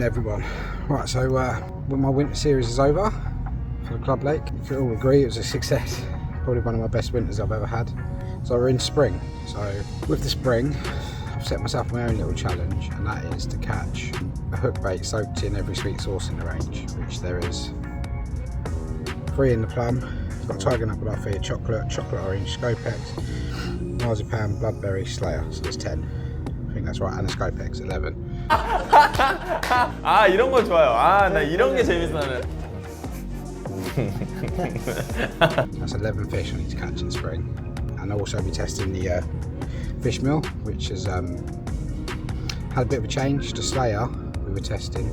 everyone. Right, so when my winter series is over for the Club Lake, you can all agree it was a success. Probably one of my best winters I've ever had. So we're in spring. So with the spring, I've set myself my own little challenge, and that is to catch a hook bait soaked in every sweet sauce in the range, which there is 3 in the plum. I've got tiger nut off here, chocolate orange, Scopex, marzipan, bloodberry, slayer. So there's 10. I think that's right, and a Scopex, 11. 아, 이런 거 좋아요. 아, 나 이런 게 재밌어 나는. That's 11 fish I need to catch in spring. And I'll also be testing the fish meal, which has had a bit of a change to Slayer. We were testing,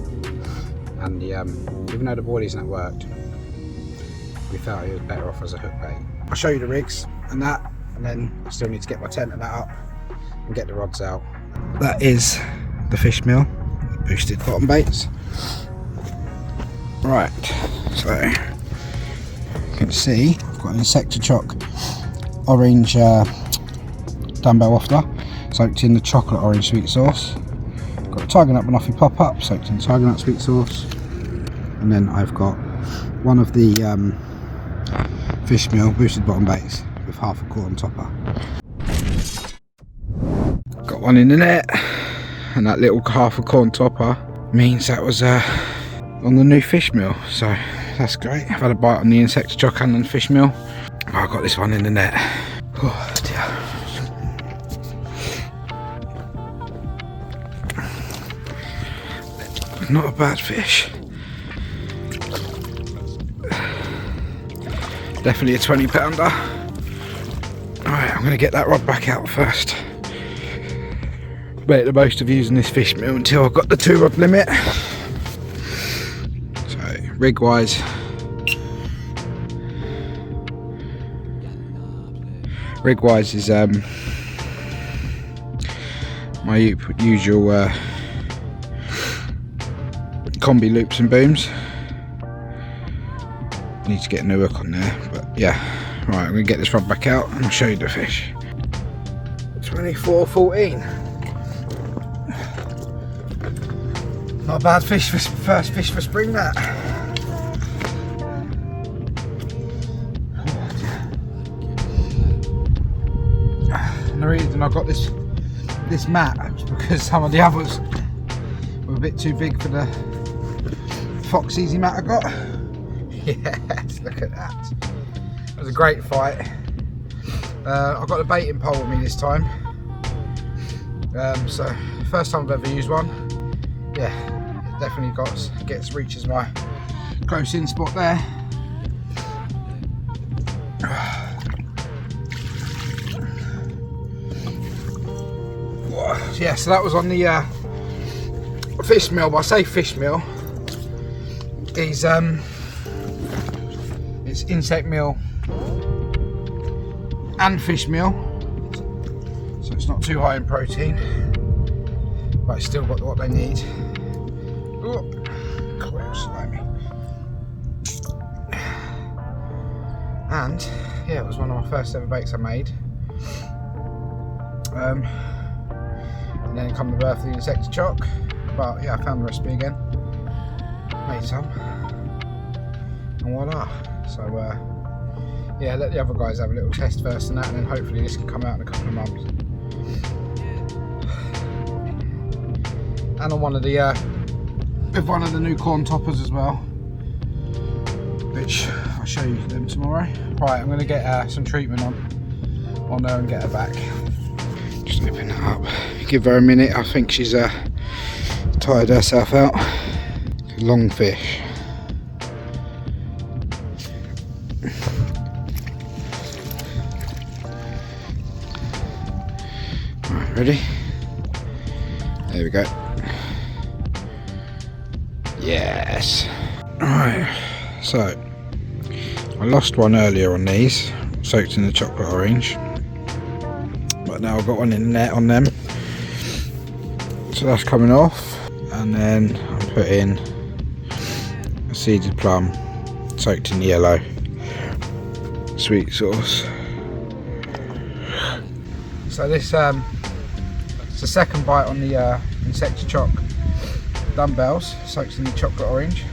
and the even though the boilies and that worked, we felt it was better off as a hook bait. I'll show you the rigs and that, and then I still need to get my tent and that up and get the rods out. That is the fish meal, boosted bottom baits. Right, so you can see I've got an Insectachock orange dumbbell wafter soaked in the chocolate orange sweet sauce. Got a tiger nut banoffee pop up soaked in tiger nut sweet sauce, and then I've got one of the fish meal boosted bottom baits with half a corn topper. Got one in the net, and that little half a corn topper means that was on the new fish meal, so that's great. I've had a bite on the Insectachock and the fish meal. Oh, I got this one in the net. Oh dear. Not a bad fish. Definitely a 20 pounder. Alright, I'm going to get that rod back out first. Make the most of using this fish meal until I've got the 2 rod limit. So, rig wise, is my usual combi loops and booms. Need to get a new hook on there, but yeah. Right, I'm going to get this rod back out and I'll show you the fish. 24-14. Not a bad fish for first fish for spring, that. And the reason I got this mat was because some of the others were a bit too big for the Fox Easy mat I got. Yes, look at that. It was a great fight. I've got a baiting pole with me this time. So first time I've ever used one. Yeah, it definitely reaches my close in spot there. Yeah, so that was on the fish meal. But I say fish meal, it's insect meal and fish meal, so it's not too high in protein, but it's still got what they need. Oh, slimy. And yeah, it was one of my first ever baits I made. And then come the birth of the Insectachock, but yeah, I found the recipe again, made some, and voila. So yeah, let the other guys have a little test first and that, and then hopefully this can come out in a couple of months. And on one of the with one of the new corn toppers as well, which I'll show you them tomorrow. Right, I'm going to get some treatment on there and get her back. Just open that up, give her a minute. I think she's tired herself out. Long fish. Right, ready? There we go. Yes. Alright, so I lost one earlier on these, soaked in the chocolate orange, but now I've got one in the net on them, so that's coming off. And then I'm putting a seeded plum soaked in yellow sweet sauce. So this it's the second bite on the Insectachock dumbbells soaked in the chocolate orange.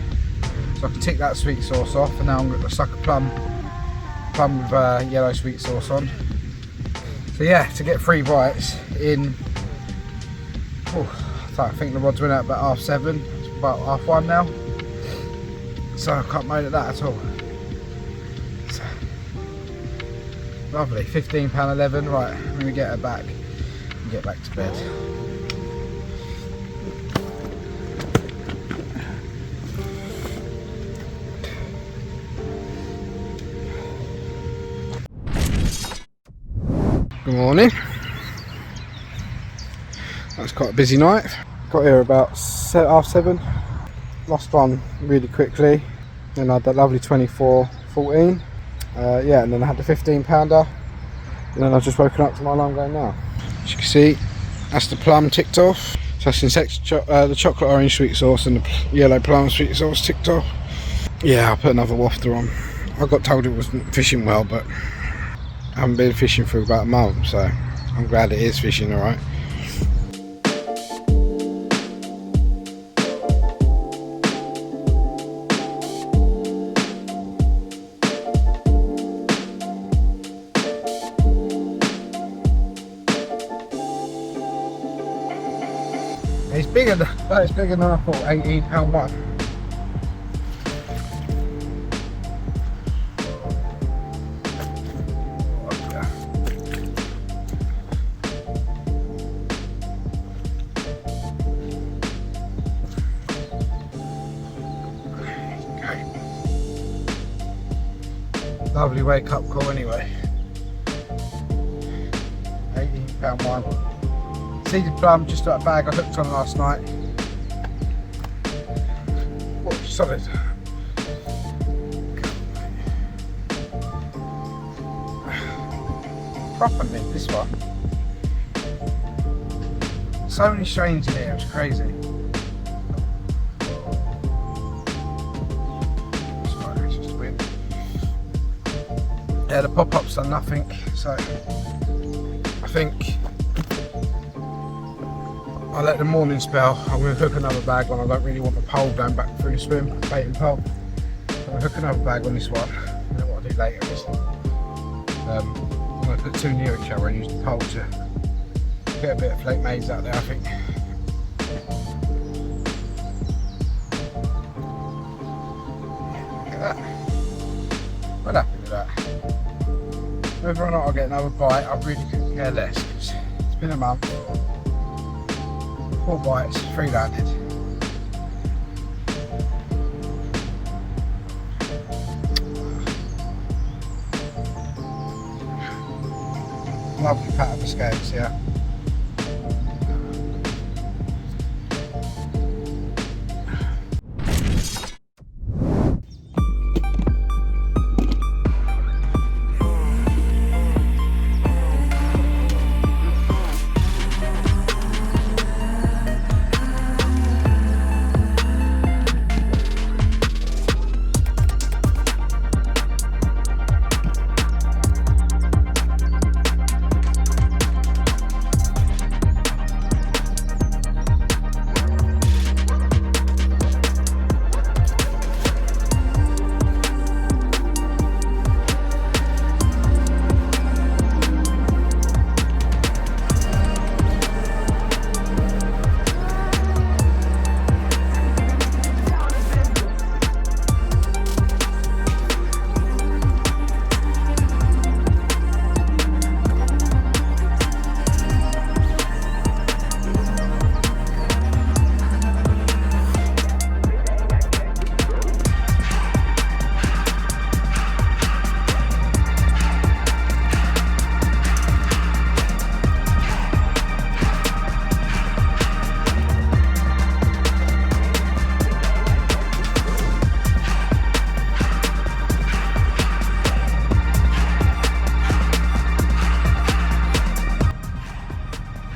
So I can tick that sweet sauce off, and now I'm going to suck a plum with yellow sweet sauce on. So yeah, to get 3 bites in, I think the rods went out about 7:30, it's about 1:30 now. So I can't moan at that at all. So, lovely, £15.11. Right, I'm going to get her back and get back to bed. Good morning. That was quite a busy night. Got here about 7:30. Lost one really quickly. Then I had that lovely 24.14. Yeah, and then I had the 15-pounder. And then I've just woken up to my alarm going now. As you can see, that's the plum ticked off. So that's the chocolate orange sweet sauce and the yellow plum sweet sauce ticked off. Yeah, I'll put another wafter on. I got told it wasn't fishing well, but I haven't been fishing for about a month, so I'm glad it is fishing alright. It's bigger than I thought, £18 one. Lovely wake up call anyway. £18 one. Seeded plum, just that bag I hooked on last night. Oh, solid. Proper mint, this one. So many strains in here, it's crazy. Sorry, it's just a wind. Yeah, the pop-ups are nothing, so I think I'll let the morning spell. I'm going to hook another bag on. I don't really want the pole going back through the swim, bait and pole. So I'm going to hook another bag on this one. And then what I'll do later is I'm going to put 2 near each other and use the pole to get a bit of flake maize out there, I think. Look at that. What happened with that? Whether or not I'll get another bite, I really couldn't care less, because it's been a month. 4 bites, 3 landed. Lovely pat of the scales, yeah.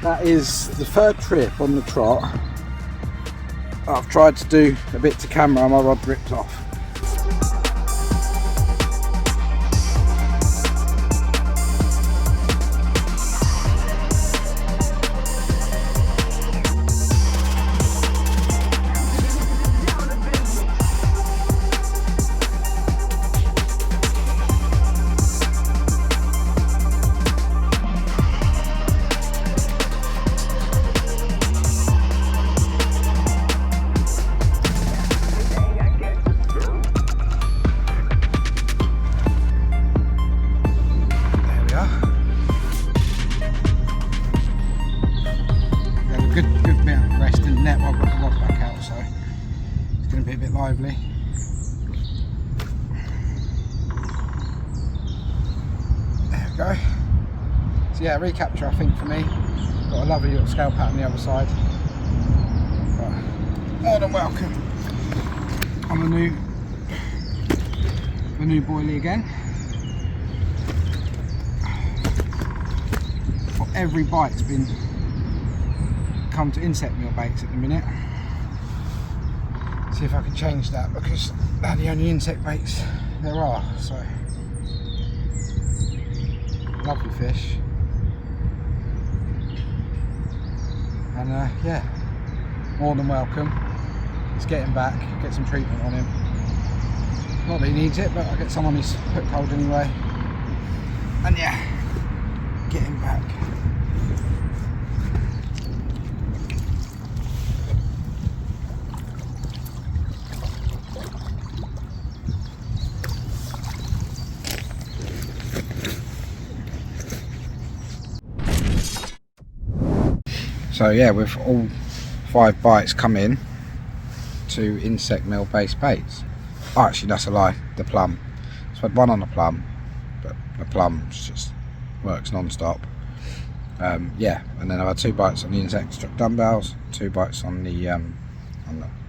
That is the 3rd trip on the trot. I've tried to do a bit to camera and my rod ripped off. go. So yeah, recapture I think for me. Got a lovely little scale pattern on the other side. But more than welcome on the new boilie again. For every bite's been come to insect meal baits at the minute. See if I can change that because they're the only insect baits there are. So lovely fish, and yeah, more than welcome. Let's get him back, get some treatment on him. Not that he needs it, but I'll get some on his hook hold anyway. And yeah, get him back. So yeah, with all 5 bites come in to insect meal based baits. Oh, actually that's a lie, the plum. So I had one on the plum, but the plum just works non-stop. Yeah, and then I've had 2 bites on the insect struck dumbbells, 2 bites on the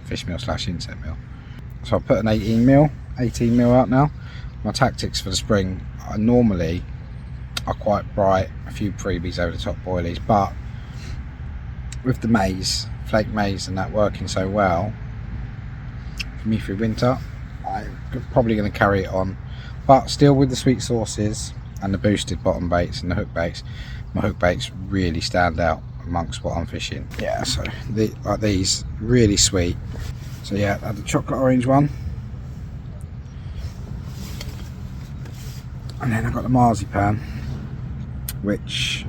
fish meal / insect meal. So I put an 18 mil out now. My tactics for the spring normally are quite bright, a few freebies over the top boilies, but with the maize, flake maize and that working so well for me through winter, I'm probably going to carry it on. But still with the sweet sauces and the boosted bottom baits and the hook baits, my hook baits really stand out amongst what I'm fishing. Yeah, so like these, really sweet. So yeah, I had the chocolate orange one, and then I got the marzipan, which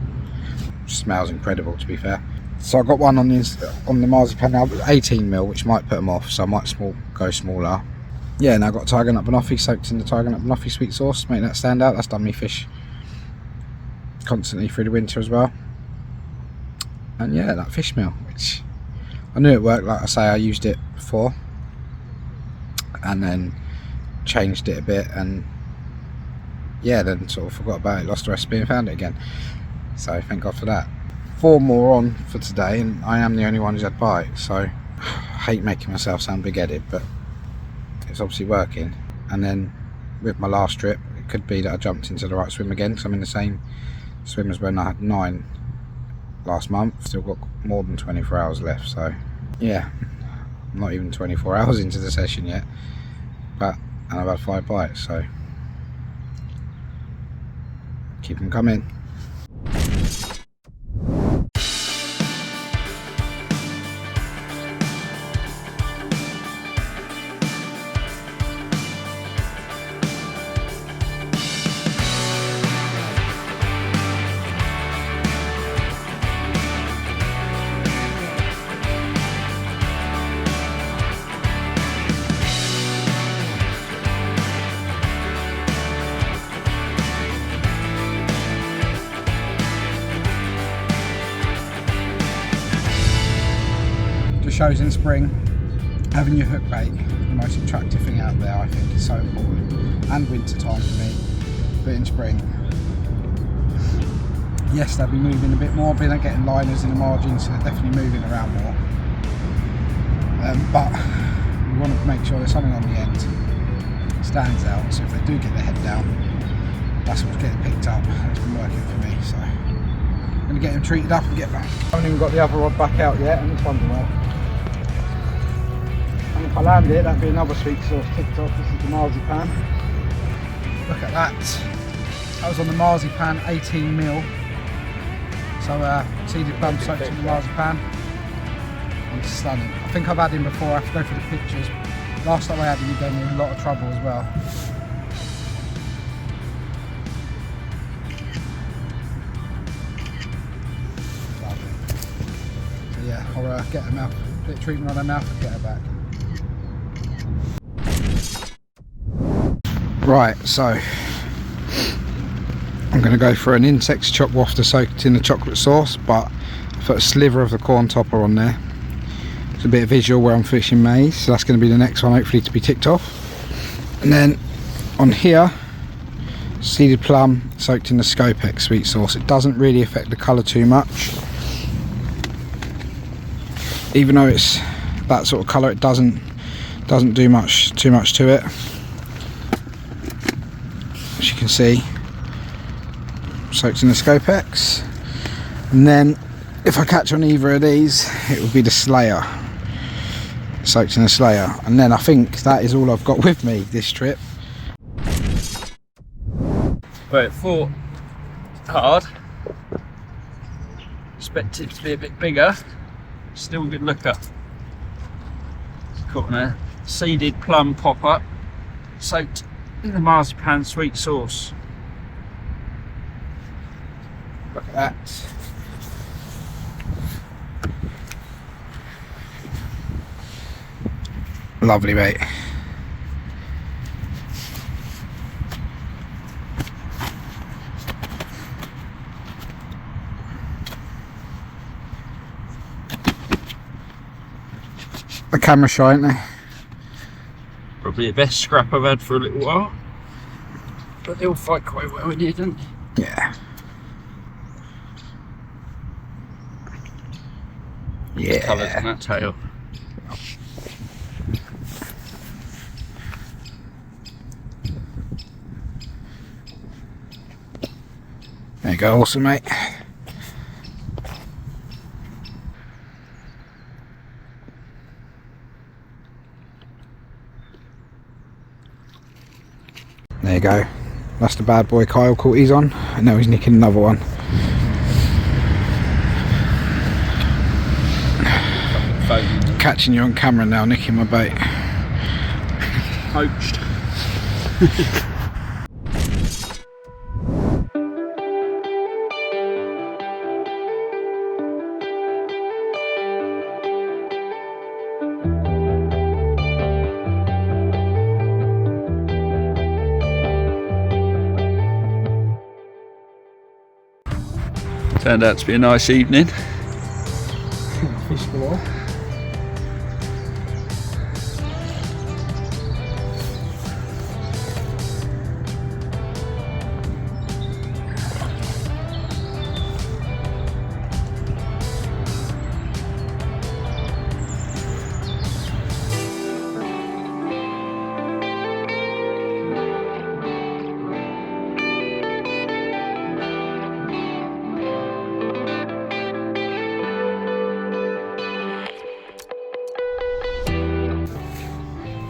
smells incredible to be fair. So I got one on the marzipan now, 18 mil, which might put them off, so I might go smaller. Yeah, and I've got tiger nut banoffee soaked in the tiger nut banoffee sweet sauce, make that stand out. That's done me fish constantly through the winter as well. And yeah, that fish meal, which I knew it worked. Like I say, I used it before and then changed it a bit, and yeah, then sort of forgot about it, lost the recipe and found it again. So thank God for that. 4 more on for today, and I am the only one who's had bites, so I hate making myself sound big-headed, but it's obviously working. And then with my last trip, it could be that I jumped into the right swim again, because I'm in the same swim as when I had 9 last month. Still got more than 24 hours left, so yeah, I'm not even 24 hours into the session yet, and I've had 5 bites, so keep them coming. Shows in spring, having your hook bait, the most attractive thing out there, I think, is so important. And winter time for me, but in spring, yes, they'll be moving a bit more, but they're getting liners in the margins, so they're definitely moving around more. But we want to make sure there's something on the end that stands out, so if they do get their head down, that's what's getting picked up. It's been working for me, so I'm going to get them treated up and get back. I haven't even got the other rod back out yet, and this one's well. And if I land it, that'd be another sweet sauce ticked off. This is the marzipan. Look at that. That was on the marzipan, 18 mil. So seeded plum soaked in the marzipan. And stunning. I think I've had him before. I have to go through the pictures. Last time I had him, he gave me a lot of trouble as well. Lovely. So yeah, I'll get him out. Bit of treatment on her mouth and get her back. Right, so I'm going to go for an insect chop wafter soaked in the chocolate sauce, but I put a sliver of the corn topper on there. It's a bit of visual where I'm fishing maize, so that's going to be the next one hopefully to be ticked off. And then on here Seeded plum soaked in the Scopex sweet sauce. It doesn't really affect the colour too much. Even though it's that sort of colour, it doesn't do too much to it. As you can see, soaked in the Scopex. And then if I catch on either of these, it would be the Slayer, soaked in the Slayer. And then I think that is all I've got with me this trip. But it fought hard. Expected it to be a bit bigger. Still a good looker. It's caught in a seeded plum pop-up, soaked in the marzipan sweet sauce. Look at that. Lovely bait. The camera shy, ain't they? Probably the best scrap I've had for a little while. But they all fight quite well in here, don't they? Yeah. Yeah. Colours on that tail. There you go, awesome, mate. There you go. That's the bad boy Kyle caught his on, and now he's nicking another one. Catching you on camera now, nicking my bait. Poached. Turned out to be a nice evening. Fish galore.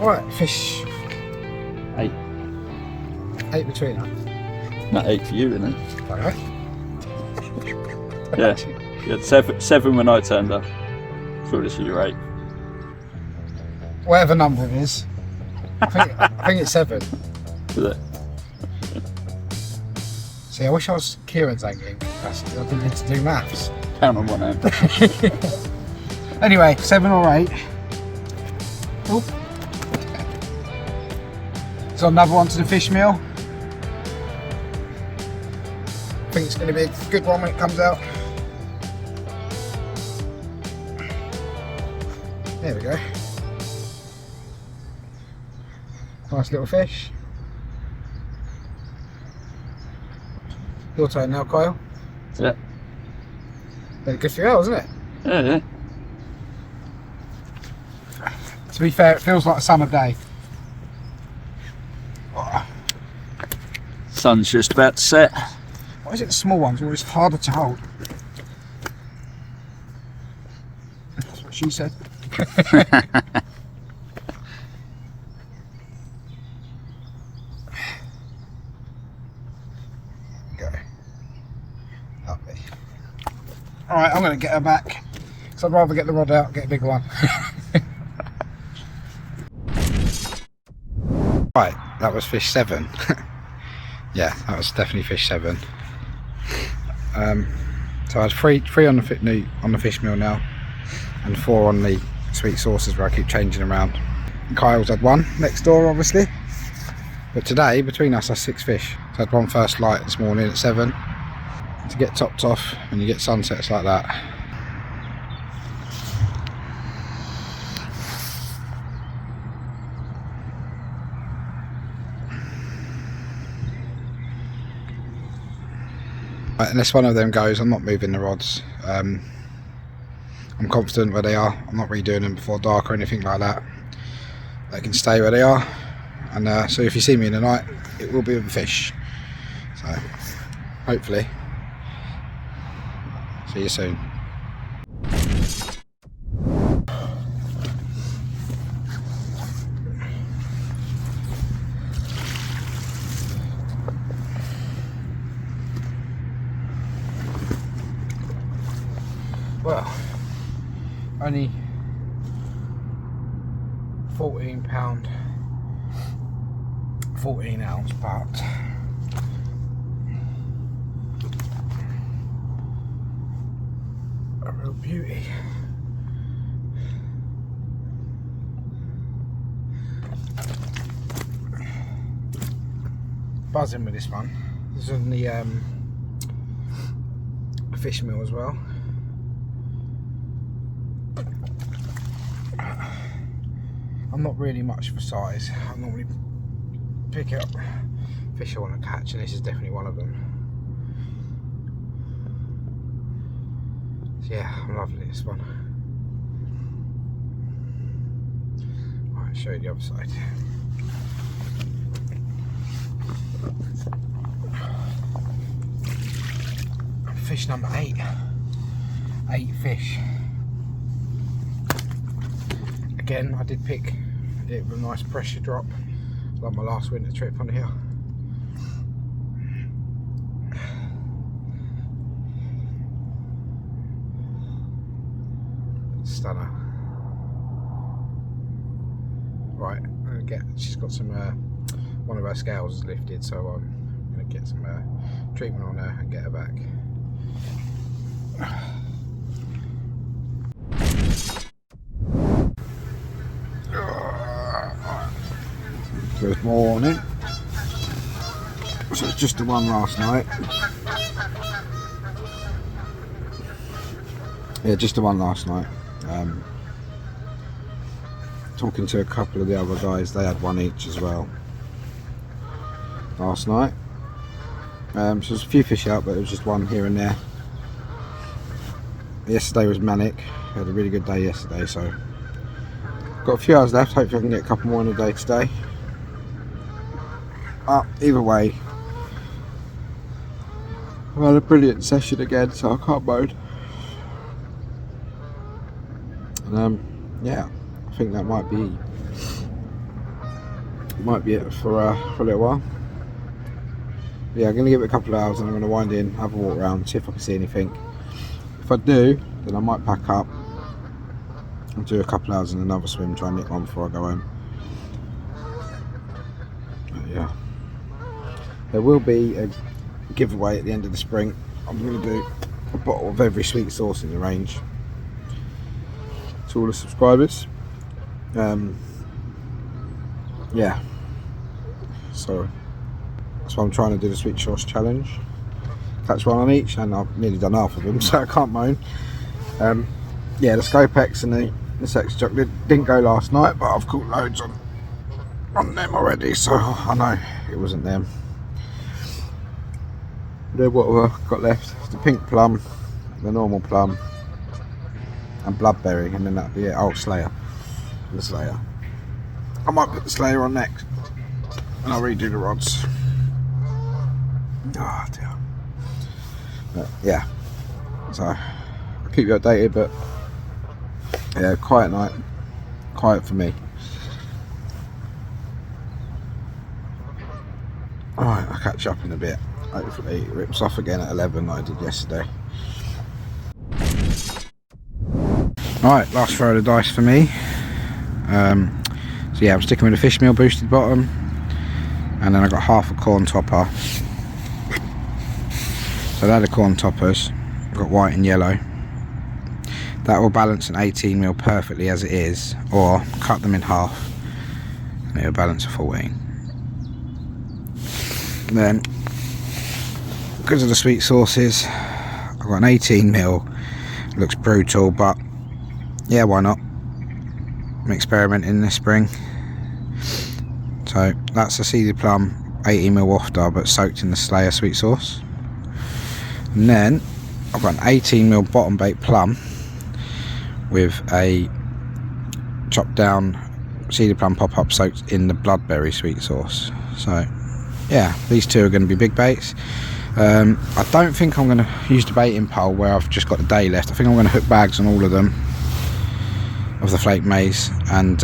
Alright, fish. 8. 8 between us. Not 8 for you, isn't it? Alright. Yeah. You had 7 when I turned up. So this is your 8. Whatever number it is. I think it's 7. Is it? See, I wish I was Kieran's angling capacity. I didn't need to do maths. Count on one hand. Anyway, 7 or 8. Oh. So another one to the fish meal. I think it's going to be a good one when it comes out. There we go. Nice little fish. Your turn now, Kyle. Yeah. Very good for you, isn't it? Yeah. To be fair, it feels like a summer day. Sun's just about to set. Why is it the small ones always harder to hold? That's what she said. Go. Lovely. Alright, I'm going to get her back. So I'd rather get the rod out and get a bigger one. Right, that was fish 7. Yeah, that was definitely fish 7. So I had three on the fish meal now, and 4 on the sweet sauces where I keep changing around. Kyle's had 1 next door, obviously. But today, between us, that's 6 fish. So I had 1 first light this morning at 7. To get topped off when you get sunsets like that. Unless one of them goes, I'm not moving the rods. I'm confident where they are. I'm not redoing them before dark or anything like that. They can stay where they are. And so if you see me in the night, it will be with a fish. So hopefully, see you soon. Well, only £14, 14 ounce, but a real beauty. Buzzing with this one. This is on the fish meal as well. I'm not really much for size. I normally pick up fish I want to catch, and this is definitely one of them. So yeah, I'm loving this one. Alright, show you the other side. Fish number 8. 8 fish. Again, I did pick it with a nice pressure drop, like my last winter trip on here. Stunner. Right, I'm gonna get. She's got some. One of her scales is lifted, so I'm gonna get some treatment on her and get her back. Good morning. So it's just the one last night. Yeah, just the one last night. Talking to a couple of the other guys, they had one each as well last night. So there's a few fish out, but it was just one here and there. Yesterday was manic. I had a really good day yesterday, so got a few hours left. Hopefully I can get a couple more in a day today. Either way, I've had a brilliant session again, so I can't moan. And yeah, I think that might be it for a little while. But yeah, I'm going to give it a couple of hours and I'm going to wind in, have a walk around, see if I can see anything. If I do, then I might pack up and do a couple of hours in another swim, try and nick one before I go home. But yeah, there will be a giveaway at the end of the spring. I'm going to do a bottle of every sweet sauce in the range to all the subscribers. Yeah, so that's why I'm trying to do the sweet sauce challenge. Catch one on each, and I've nearly done half of them, so I can't moan. Yeah, the Scopex and the Sex Chocolate didn't go last night, but I've caught loads on them already, so I know it wasn't them. Then what have I got left? The pink plum, the normal plum, and bloodberry, and then that'll be it. Oh, Slayer. The Slayer. I might put the Slayer on next, and I'll redo the rods. Oh dear. But yeah, so I'll keep you updated, but yeah, quiet night. Quiet for me. Alright, I'll catch up in a bit. Hopefully it rips off again at 11 like I did yesterday. Alright, last throw of the dice for me. So yeah, I'm sticking with the fish meal boosted bottom, and then I got half a corn topper. So they're the corn toppers. I've got white and yellow. That will balance an 18mm perfectly as it is, or cut them in half and it will balance a 14. And then, because of the sweet sauces, I've got an 18mm. Looks brutal, but yeah, why not? I'm experimenting this spring. So that's a seeded plum 18mm wafter, but soaked in the Slayer sweet sauce. And And then I've got an 18mm bottom bait plum with a chopped down seeded plum pop-up soaked in the bloodberry sweet sauce. So yeah, these two are going to be big baits. I don't think I'm going to use the baiting pole where I've just got the day left. I think I'm going to hook bags on all of them, of the flake maize, and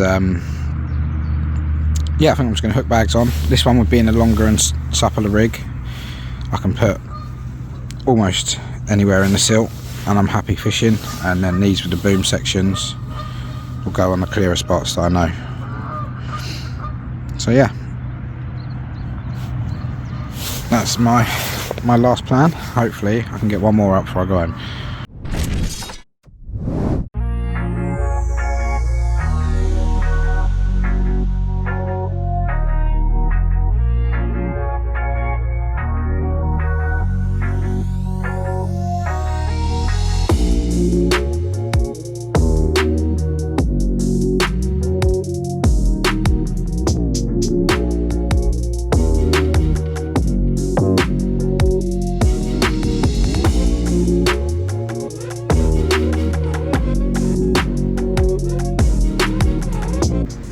yeah, I think I'm just going to hook bags on. This one would be in a longer and suppler rig. I can put almost anywhere in the silt and I'm happy fishing, and then these with the boom sections will go on the clearer spots that I know. So yeah, that's my last plan. Hopefully I can get one more up before I go home.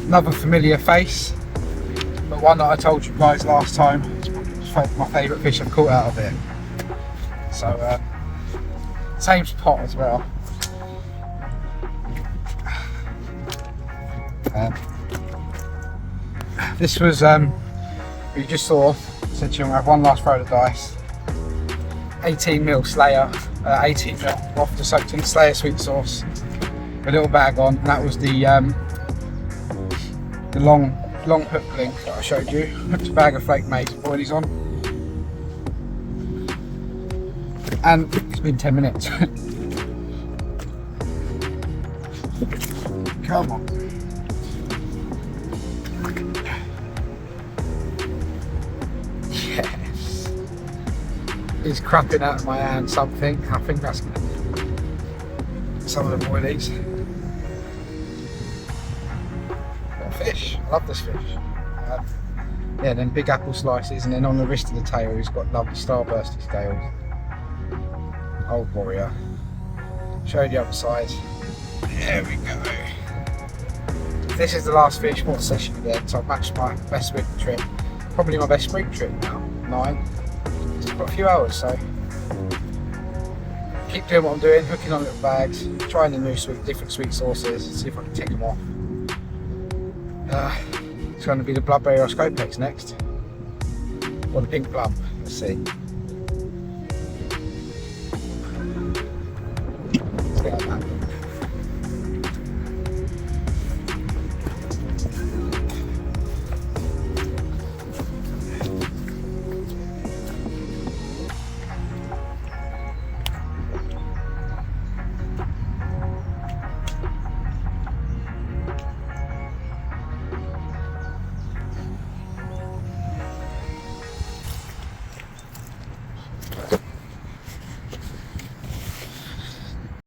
Another familiar face, but one that I told you guys last time is my favourite fish I've caught out of it. So same spot as well. This was you just saw. Said to you, I have one last throw of the dice. 18mm Slayer, 18mm off the soaked in Slayer sweet sauce, a little bag on, and that was the long hook link that I showed you. Hooked a bag of flake maize and boilies on, and it's been 10 minutes. Come on. Yes. He's crapping out of my hand something. I think that's some of the boilies. Fish, I love this fish. Yeah, then big apple slices, and then on the wrist of the tail he's got lovely starbursty scales. Old warrior. Show you the other side. There we go. This is the last fish for the session again, so I've matched my best winter trip. Probably my best spring trip now, 9. Still got a few hours, so keep doing what I'm doing, hooking on little bags, trying the new different sweet sauces, see if I can tick them off. It's going to be the bloodberry or scopex next, or the pink plum. Let's see.